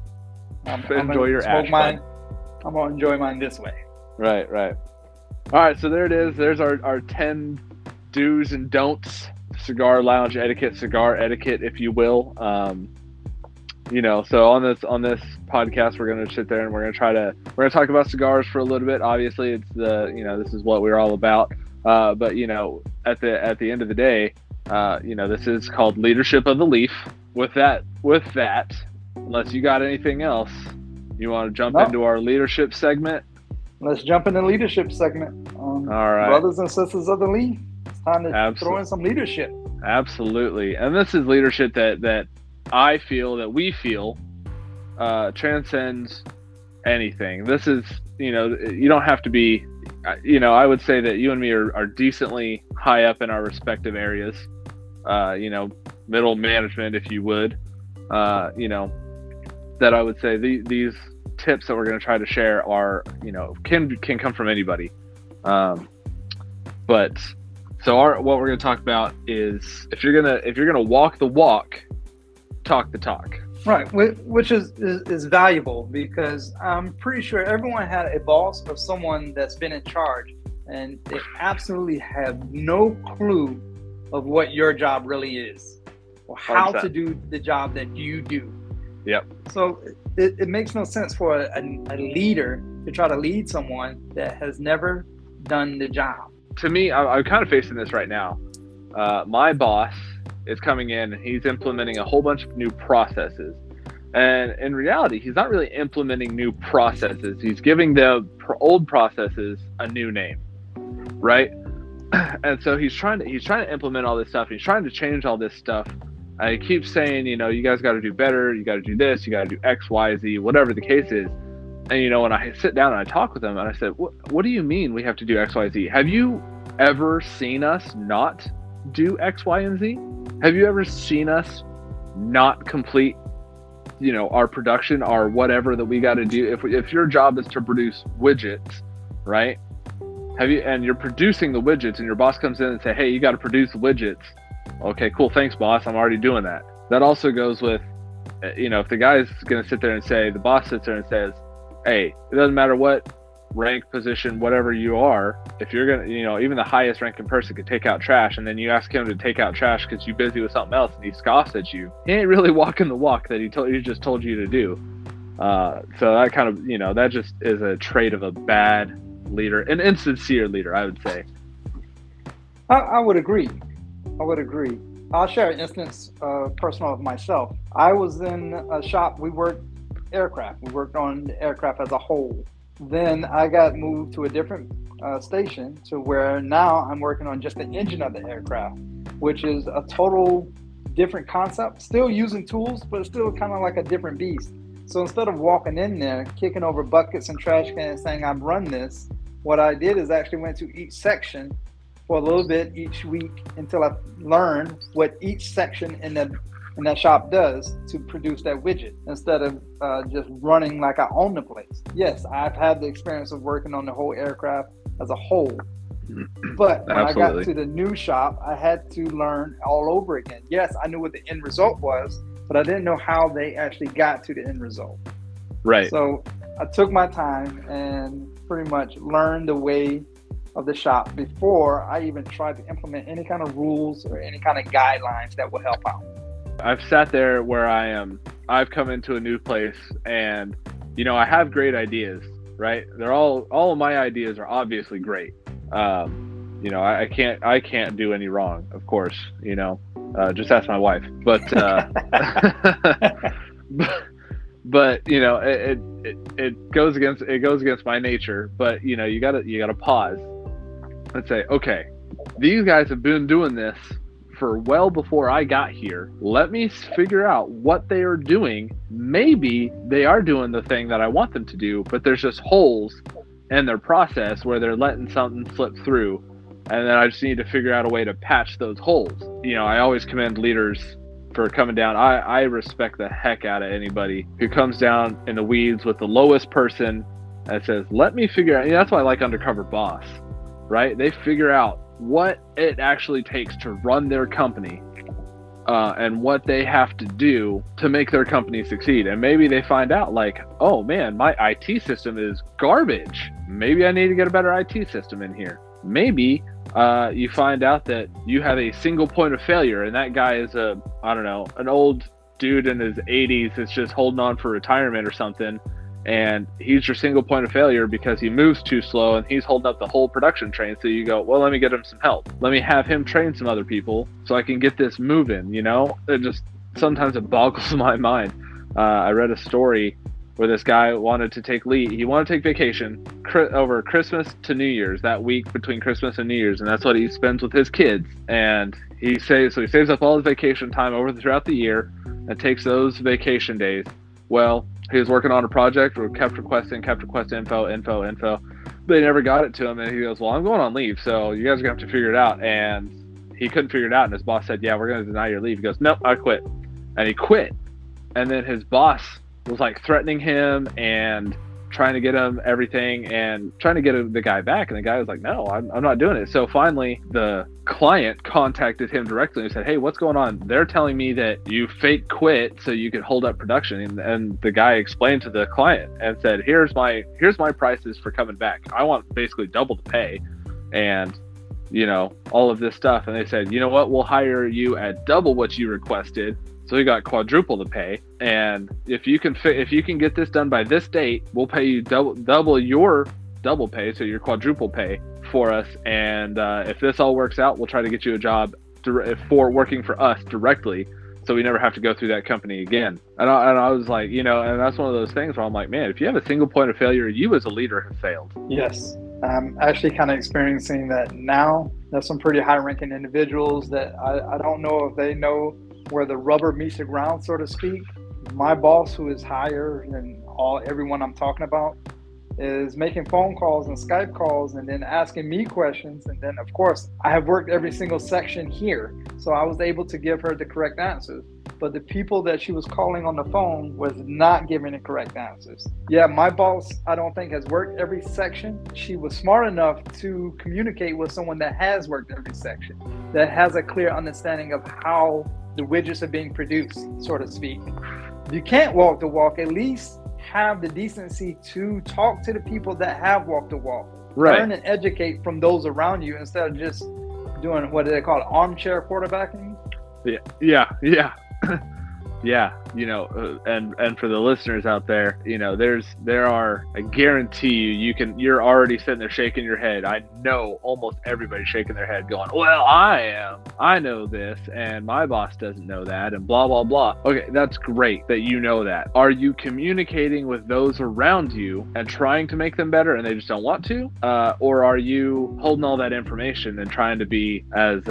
Enjoy your ash. I'm going to enjoy mine this way. Right. All right, so there it is. There's our 10 do's and don'ts, cigar lounge etiquette, cigar etiquette, if you will. So on this podcast, we're going to sit there and we're going to talk about cigars for a little bit. Obviously, it's this is what we're all about. But at the end of the day, this is called Leadership of the Leaf. With that, unless you got anything else, you want to jump into our leadership segment? Let's jump into the leadership segment. All right, brothers and sisters of the leaf, it's time to throw in some leadership. Absolutely, and this is leadership that I feel, that we feel, transcends anything. This is, you don't have to be, I would say that you and me are decently high up in our respective areas, middle management, if you would, that I would say these tips that we're going to try to share are, can come from anybody. But so what we're going to talk about is if you're going to walk the walk, talk the talk. Right, which is valuable because I'm pretty sure everyone had a boss or someone that's been in charge and they absolutely have no clue of what your job really is or how 100%. To do the job that you do. Yep. So it makes no sense for a leader to try to lead someone that has never done the job. To me, I'm kind of facing this right now. My boss is coming in and he's implementing a whole bunch of new processes. And in reality, he's not really implementing new processes. He's giving the old processes a new name, right? And so he's trying to implement all this stuff. He's trying to change all this stuff. He keeps saying, you guys got to do better. You got to do this. You got to do X, Y, Z, whatever the case is. And, when I sit down and I talk with him and I said, what do you mean we have to do X, Y, Z? Have you ever seen us not do X, Y, and Z? Have you ever seen us not complete, our production, our whatever that we got to do? If your job is to produce widgets, right? And you're producing the widgets and your boss comes in and say, hey, you got to produce widgets. Okay, cool. Thanks, boss. I'm already doing that. That also goes with, if the guy's going to sit there and say, the boss sits there and says, hey, it doesn't matter what rank, position, whatever you are, if you're going to, even the highest ranking person could take out trash, and then you ask him to take out trash because you're busy with something else and he scoffs at you, he ain't really walking the walk that he just told you to do. So that kind of, that just is a trait of a bad leader, an insincere leader, I would say. I would agree. I'll share an instance personal of myself. I was in a shop. We worked aircraft. We worked on the aircraft as a whole. Then I got moved to a different station to where now I'm working on just the engine of the aircraft, which is a total different concept. Still using tools, but it's still kind of like a different beast. So instead of walking in there, kicking over buckets and trash cans saying I've run this, what I did is actually went to each section for a little bit each week until I learned what each section in that shop does to produce that widget instead of just running like I own the place. Yes, I've had the experience of working on the whole aircraft as a whole. But when Absolutely. I got to the new shop, I had to learn all over again. Yes, I knew what the end result was, but I didn't know how they actually got to the end result. Right. So I took my time and pretty much learned the way of the shop before I even tried to implement any kind of rules or any kind of guidelines that will help out. I've sat there where I've come into a new place and, I have great ideas, right? They're all of my ideas are obviously great. I can't do any wrong, of course, just ask my wife, but, but it goes against my nature, but you gotta pause and say, okay, these guys have been doing this for well before I got here. Let me figure out what they are doing. Maybe they are doing the thing that I want them to do, but there's just holes in their process where they're letting something slip through. And then I just need to figure out a way to patch those holes. I always commend leaders for coming down. I respect the heck out of anybody who comes down in the weeds with the lowest person and says, let me figure out. That's why I like Undercover Boss, right? They figure out what it actually takes to run their company and what they have to do to make their company succeed. And maybe they find out like, oh man, my IT system is garbage. Maybe I need to get a better IT system in here. Maybe you find out that you have a single point of failure and that guy is an old dude in his 80s that's just holding on for retirement or something. And he's your single point of failure because he moves too slow and he's holding up the whole production train. So you go, well, let me get him some help. Let me have him train some other people so I can get this moving, It just, sometimes it boggles my mind. I read a story where this guy wanted to take leave. He wanted to take vacation over Christmas to New Year's, that week between Christmas and New Year's. And that's what he spends with his kids. And he saves up all his vacation time throughout the year and takes those vacation days. Well, he was working on a project or kept requesting info. They never got it to him. And he goes, well, I'm going on leave, so you guys are going to have to figure it out. And he couldn't figure it out. And his boss said, yeah, we're going to deny your leave. He goes, nope, I quit. And he quit. And then his boss was like threatening him and trying to get him everything and trying to get the guy back. And the guy was like, no, I'm not doing it. So finally the client contacted him directly and said, hey, what's going on? They're telling me that you fake quit so you could hold up production. And the guy explained to the client and said, here's my prices for coming back. I want basically double the pay and all of this stuff. And they said, you know what, we'll hire you at double what you requested. So he got quadruple the pay, and if you can get this done by this date, we'll pay you double your double pay, so your quadruple pay for us. And if this all works out, we'll try to get you a job for working for us directly, so we never have to go through that company again. And I was like, and that's one of those things where I'm like, man, if you have a single point of failure, you as a leader have failed. Yes. I'm actually kind of experiencing that now. There's some pretty high-ranking individuals that I don't know if they know where the rubber meets the ground, so to speak. My boss, who is higher than everyone I'm talking about, is making phone calls and Skype calls and then asking me questions. And then, of course, I have worked every single section here, so I was able to give her the correct answers. But the people that she was calling on the phone was not giving the correct answers. Yeah, my boss, I don't think, has worked every section. She was smart enough to communicate with someone that has worked every section, that has a clear understanding of how the widgets are being produced, so to speak. If you can't walk the walk, at least have the decency to talk to the people that have walked the walk. Right. Learn and educate from those around you instead of just doing what do they call it, armchair quarterbacking. Yeah. Yeah, and for the listeners out there, I guarantee you're already sitting there shaking your head. I know almost everybody's shaking their head going, well, I know this and my boss doesn't know that and blah, blah, blah. Okay, that's great that you know that. Are you communicating with those around you and trying to make them better and they just don't want to? Or are you holding all that information and trying to be as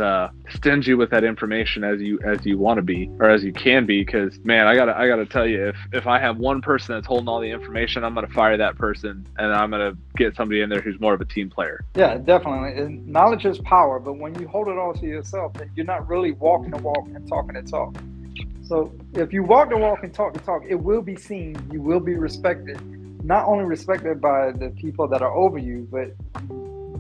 stingy with that information as you want to be or as you can be? Because man, I gotta tell you, if I have one person that's holding all the information, I'm gonna fire that person and I'm gonna get somebody in there who's more of a team player. Yeah, definitely. And knowledge is power, but when you hold it all to yourself, then you're not really walking the walk and talking the talk. So if you walk the walk and talk the talk, it will be seen. You will be respected. Not only respected by the people that are over you, but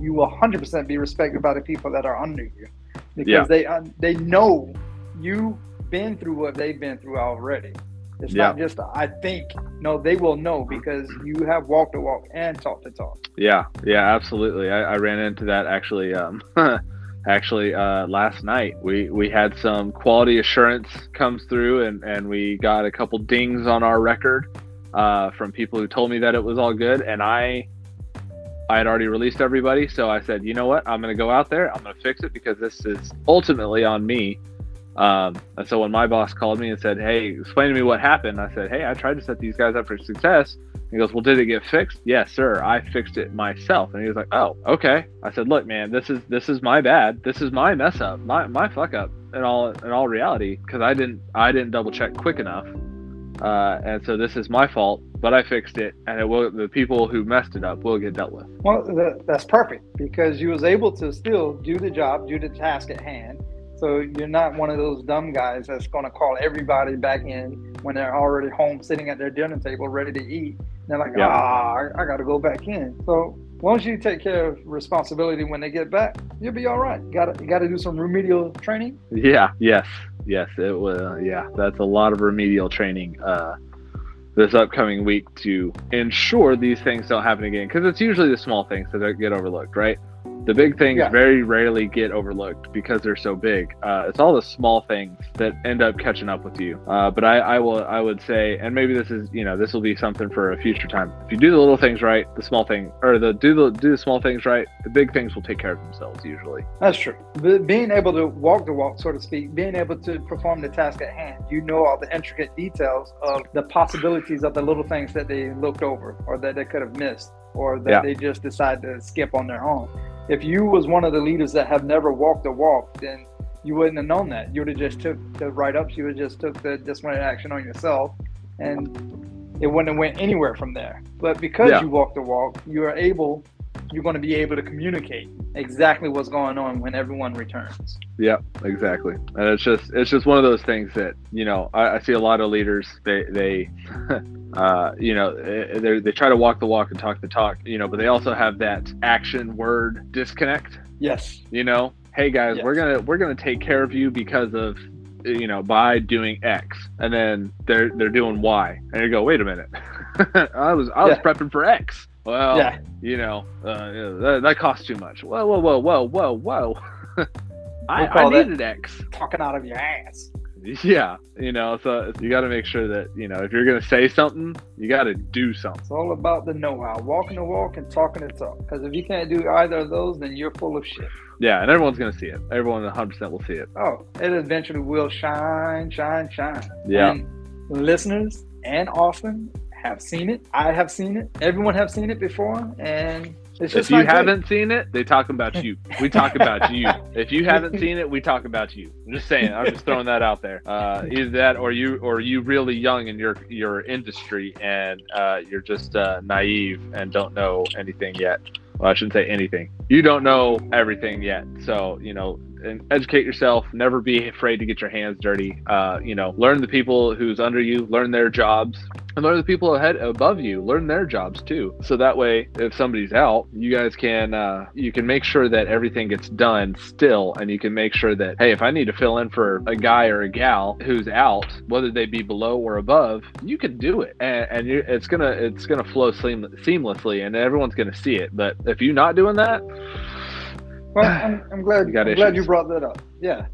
you will 100% be respected by the people that are under you, because they know you been through what they've been through already. It's Yeah. not just I think. No, they will know because you have walked the walk and talked the talk. Yeah, absolutely. I ran into that actually. Actually, last night we had some quality assurance comes through, and we got a couple dings on our record from people who told me that it was all good, and I had already released everybody, so I said, you know what, I'm going to go out there, I'm going to fix it because this is ultimately on me. And so when my boss called me and said, hey, explain to me what happened, I said, hey, I tried to set these guys up for success. He goes, well, did it get fixed? Yes, sir. I fixed it myself. And he was like, oh, okay. I said, look, man, this is my bad. This is my mess up, my fuck up in all reality, because I didn't double check quick enough. And so this is my fault, but I fixed it, and the people who messed it up will get dealt with. Well, that's perfect because you was able to still do the job, do the task at hand. So you're not one of those dumb guys that's going to call everybody back in when they're already home sitting at their dinner table ready to eat. And they're like, I got to go back in. So once you take care of responsibility when they get back, you'll be all right. You got to do some remedial training. Yeah. Yes. It will. Yeah. That's a lot of remedial training this upcoming week to ensure these things don't happen again. Because it's usually the small things that get overlooked, right? The big things very rarely get overlooked because they're so big. It's all the small things that end up catching up with you. But I would say, and maybe this will be something for a future time. If you do the little things right, do the small things right, the big things will take care of themselves usually. That's true. Being able to walk the walk, so to speak, being able to perform the task at hand, you know all the intricate details of the possibilities of the little things that they looked over or that they could have missed or that they just decided to skip on their own. If you was one of the leaders that have never walked the walk, then you wouldn't have known that. You would have just took the write-ups. You would have just took the disciplinary action on yourself, and it wouldn't have went anywhere from there. But because you walk the walk, you're going to be able to communicate exactly what's going on when everyone returns. Yeah, exactly. And it's just one of those things that, I see a lot of leaders, they they try to walk the walk and talk the talk, but they also have that action word disconnect. Yes. Hey guys, we're gonna take care of you because of by doing X, and then they're doing Y, and you go, wait a minute, I was prepping for X. Well, that costs too much. Whoa. I needed X. Talking out of your ass. Yeah, so you got to make sure that, if you're going to say something, you got to do something. It's all about the know-how, walking the walk and talking the talk. Because if you can't do either of those, then you're full of shit. Yeah, and everyone's going to see it. Everyone 100% will see it. Oh, it eventually will shine. Yeah. And listeners and Austin have seen it. I have seen it. Everyone have seen it before, and it's just if you haven't seen it, they talk about you. We talk about you. If you haven't seen it, we talk about you. I'm just saying. I'm just throwing that out there. Either that, or you really young in your industry, and you're just naive and don't know anything yet. Well, I shouldn't say anything. You don't know everything yet. So, and educate yourself. Never be afraid to get your hands dirty. Learn the people who's under you, learn their jobs, and learn the people above you, learn their jobs too. So that way, if somebody's out, you guys can you can make sure that everything gets done still, and you can make sure that, hey, if I need to fill in for a guy or a gal who's out, whether they be below or above, you can do it, and it's gonna flow seamlessly, and everyone's gonna see it. But if you're not doing that, well, I'm glad you brought that up. Yeah,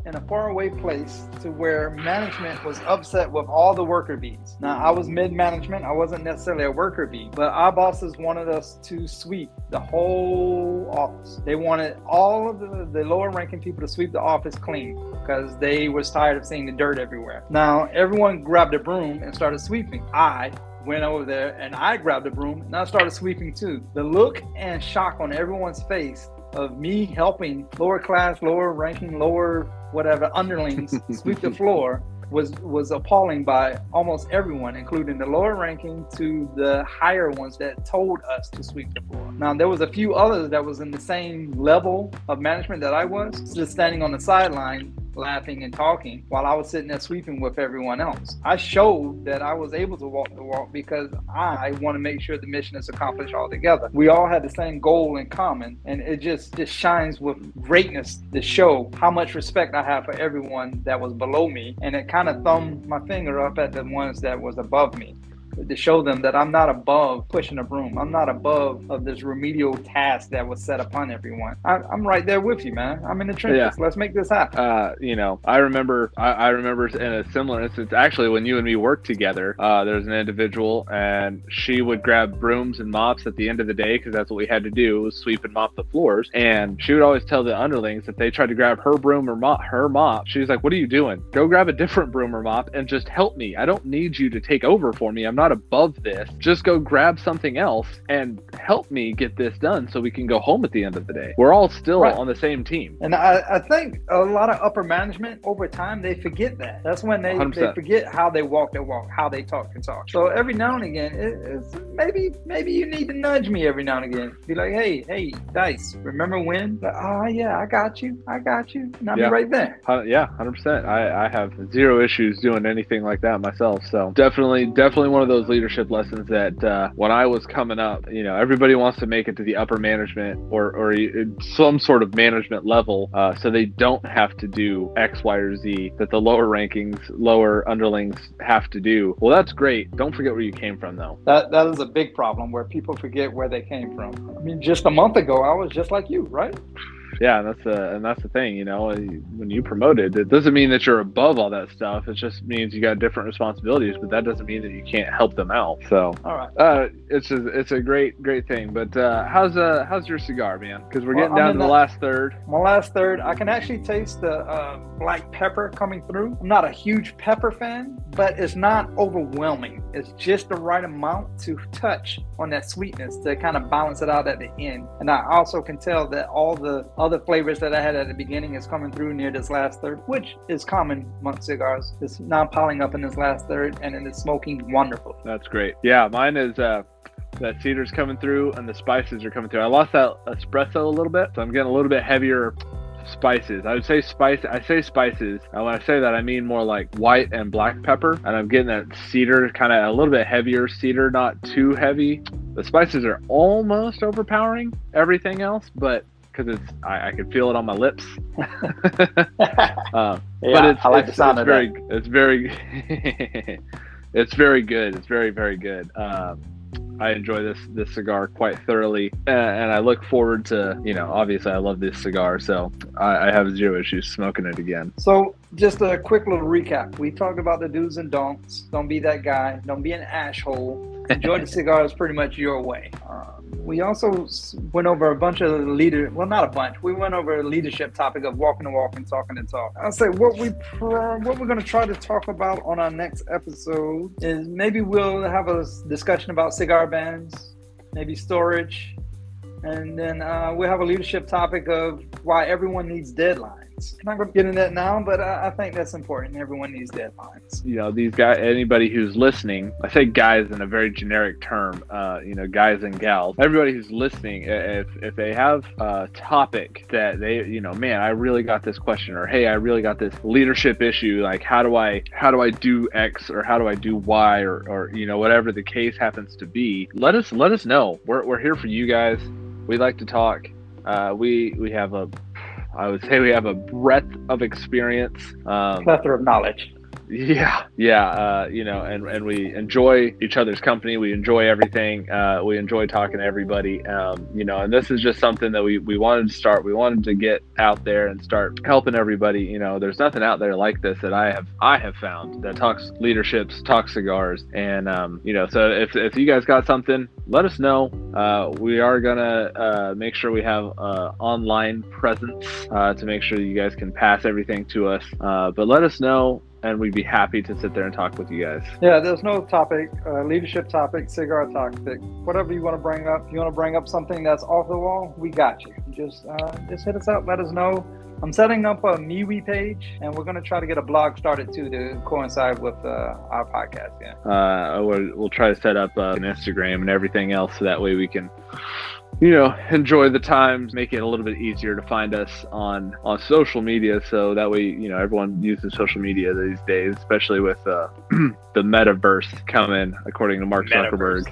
in a faraway place to where management was upset with all the worker bees. Now, I was mid-management. I wasn't necessarily a worker bee, but our bosses wanted us to sweep the whole office. They wanted all of the lower-ranking people to sweep the office clean because they was tired of seeing the dirt everywhere. Now, everyone grabbed a broom and started sweeping. I went over there and I grabbed a broom and I started sweeping too. The look and shock on everyone's face of me helping lower class, lower ranking, lower whatever underlings sweep the floor was appalling by almost everyone, including the lower ranking to the higher ones that told us to sweep the floor. Now, there was a few others that was in the same level of management that I was, just standing on the sideline laughing and talking while I was sitting there sweeping with everyone else. I showed that I was able to walk the walk because I want to make sure the mission is accomplished all together. We all had the same goal in common, and it just shines with greatness to show how much respect I have for everyone that was below me, and it kind of thumbed my finger up at the ones that was above me, to show them that I'm not above pushing a broom. I'm not above of this remedial task that was set upon everyone. I'm right there with you, man. I'm in the trenches. Let's make this happen. I remember in a similar instance, actually, when you and me worked together, there was an individual, and she would grab brooms and mops at the end of the day, because that's what we had to do, was sweep and mop the floors. And she would always tell the underlings, if they tried to grab her broom or her mop, she was like, what are you doing? Go grab a different broom or mop and just help me. I don't need you to take over for me. I'm not above this. Just go grab something else and help me get this done so we can go home at the end of the day. We're all still on the same team. And I think a lot of upper management over time, they forget that. That's when they forget how they walk their walk, how they talk their talk. So every now and again, it's maybe you need to nudge me every now and again. Be like, hey, Dice, remember when? Like, oh yeah, I got you. And I'll be right there. 100%. I have zero issues doing anything like that myself. So definitely one of those leadership lessons that when I was coming up, everybody wants to make it to the upper management or some sort of management level, so they don't have to do X, Y, or Z that the lower underlings have to do. Well, that's great. Don't forget where you came from, though. That is a big problem, where people forget where they came from. I mean, just a month ago, I was just like you, right? Yeah, and that's the thing, when you promoted, it doesn't mean that you're above all that stuff. It just means you got different responsibilities, but that doesn't mean that you can't help them out. So, all right, it's a great thing. But how's your cigar, man? Because we're getting down to the last third. My last third, I can actually taste the black pepper coming through. I'm not a huge pepper fan, but it's not overwhelming. It's just the right amount to touch on that sweetness to kind of balance it out at the end. And I also can tell that all the other flavors that I had at the beginning is coming through near this last third, which is common amongst cigars. It's now piling up in this last third, and it is smoking wonderful. That's great. Yeah, mine is that cedar's coming through and the spices are coming through. I lost that espresso a little bit, so I'm getting a little bit heavier spices. I say spices. And when I say that, I mean more like white and black pepper, and I'm getting that cedar, kind of a little bit heavier cedar, not too heavy. The spices are almost overpowering everything else, but because I can feel it on my lips. But I like the sound of that. It's very it's very good. It's very, very good. I enjoy this cigar quite thoroughly, and I look forward to, obviously I love this cigar, so I have zero issues smoking it again. So just a quick little recap. We talked about the do's and don'ts. Don't be that guy. Don't be an ash hole. Enjoy the cigars pretty much your way. We also went over a bunch of not a bunch. We went over a leadership topic of walking the walk and talking the talk. I'll say what we're going to try to talk about on our next episode is maybe we'll have a discussion about cigar bands, maybe storage, and then we'll have a leadership topic of why everyone needs deadlines. I'm not going to get into that now, but I think that's important. Everyone needs deadlines. These guys, anybody who's listening, I say guys in a very generic term, guys and gals, everybody who's listening, if they have a topic that they, man, I really got this question, or hey, I really got this leadership issue, like how do I do X, or how do I do Y, or whatever the case happens to be, let us know. We're here for you guys. We like to talk. We have I would say we have a breadth of experience, plethora of knowledge. Yeah, and we enjoy each other's company. We enjoy everything. We enjoy talking to everybody. And this is just something that we wanted to start. We wanted to get out there and start helping everybody. There's nothing out there like this that I have found that talks leaderships, talks cigars, and so if you guys got something, let us know. We are gonna make sure we have online presence to make sure that you guys can pass everything to us. But let us know, and we'd be happy to sit there and talk with you guys. Yeah, there's no topic, leadership topic, cigar topic, whatever you want to bring up. If you want to bring up something that's off the wall, we got you. Just hit us up, let us know. I'm setting up a MeWe page, and we're going to try to get a blog started too to coincide with our podcast. Yeah. We'll try to set up an Instagram and everything else, so that way we can enjoy the times, make it a little bit easier to find us on social media. So that way, everyone uses social media these days, especially with the metaverse coming, according to Mark Zuckerberg.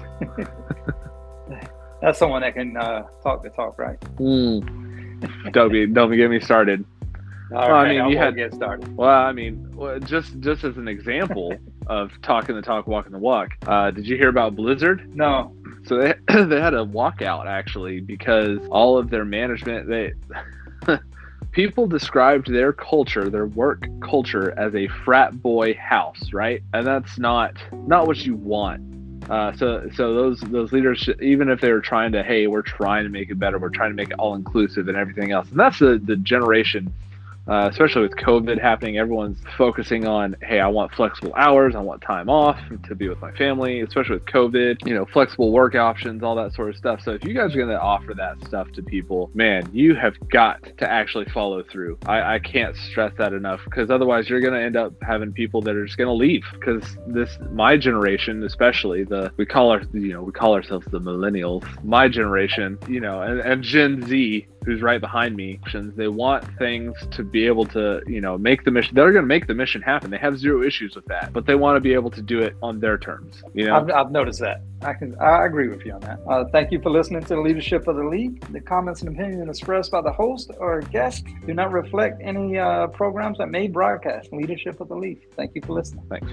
That's someone that can talk the talk, right? Don't get me started. All right, I won't get started. Well, just as an example of talking the talk, walking the walk. Did you hear about Blizzard? No. So they had a walkout actually because all of their management, people described their culture, their work culture, as a frat boy house, right? And that's not what you want. So those leaders, even if they were trying to, hey, we're trying to make it better, we're trying to make it all inclusive and everything else, and that's the generation. Especially with COVID happening, everyone's focusing on, hey, I want flexible hours, I want time off to be with my family, especially with COVID, flexible work options, all that sort of stuff. So if you guys are going to offer that stuff to people, man, you have got to actually follow through. I can't stress that enough, because otherwise you're going to end up having people that are just going to leave, because my generation, especially we call ourselves the millennials, my generation, and Gen Z, who's right behind me, they want things to be able to, make the mission. They're going to make the mission happen. They have zero issues with that, but they want to be able to do it on their terms. I've noticed that. I agree with you on that. Thank you for listening to the Leadership of the League. The comments and opinions expressed by the host or guest do not reflect any programs that may broadcast Leadership of the League. Thank you for listening. Thanks.